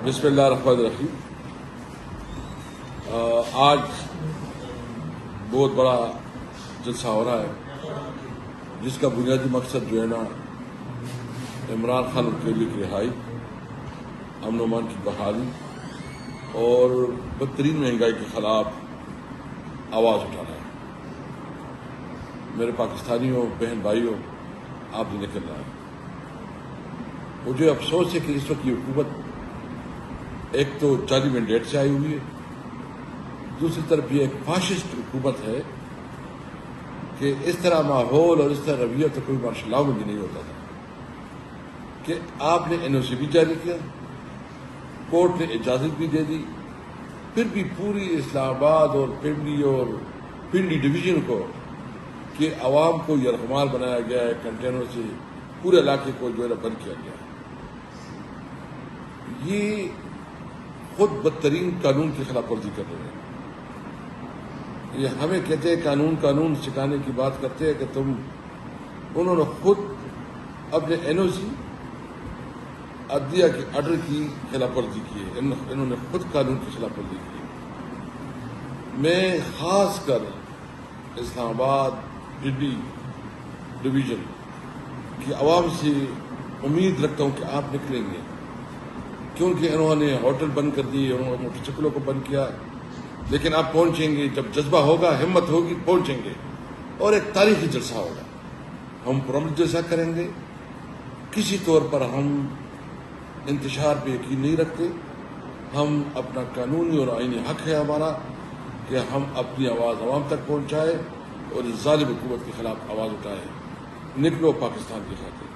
بسم اللہ الرحمن الرحیم۔ آج بہت بڑا جلسہ ہو رہا ہے جس کا بنیادی مقصد جو ہے نا عمران خان کی رہائی، امن و امان کی بحالی اور بدترین مہنگائی کے خلاف آواز اٹھانا ہے۔ میرے پاکستانیوں بہن بھائیوں، آپ نے نکل رہا ہے۔ مجھے افسوس ہے کہ اس وقت یہ حکومت ایک تو جعلی مینڈیٹ سے آئی ہوئی ہے، دوسری طرف یہ ایک فاشسٹ حکومت ہے کہ اس طرح ماحول اور اس طرح رویہ تو کوئی مارشل لاء میں بھی نہیں ہوتا تھا کہ آپ نے این او سی بھی جاری کیا، کورٹ نے اجازت بھی دے دی، پھر بھی پوری اسلام آباد اور پنڈی ڈویژن کو کہ عوام کو یرغمال بنایا گیا ہے، کنٹینروں سے پورے علاقے کو جو ہے بند کیا گیا ہے۔ یہ خود بدترین قانون کی خلاف ورزی کر رہے ہیں۔ یہ ہمیں کہتے ہیں قانون سکھانے کی بات کرتے ہیں کہ انہوں نے خود اپنے این او سی عدلیہ کے آرڈر کی خلاف ورزی کی ہے، انہوں نے خود قانون کی خلاف ورزی کی ہے۔ میں خاص کر اسلام آباد پنڈی ڈویژن کی عوام سے امید رکھتا ہوں کہ آپ نکلیں گے، کیونکہ انہوں نے ہوٹل بند کر دیے، انہوں نے موٹر سائیکلوں کو بند کیا، لیکن آپ پہنچیں گے، جب جذبہ ہوگا، ہمت ہوگی، پہنچیں گے اور ایک تاریخی جلسہ ہوگا۔ ہم پرامن جلسہ کریں گے، کسی طور پر ہم انتشار پہ یقین نہیں رکھتے، ہم اپنا قانونی اور آئینی حق ہے ہمارا کہ ہم اپنی آواز عوام تک پہنچائے اور اس ظالم حکومت کے خلاف آواز اٹھائے۔ نکلو پاکستان کی خاطر۔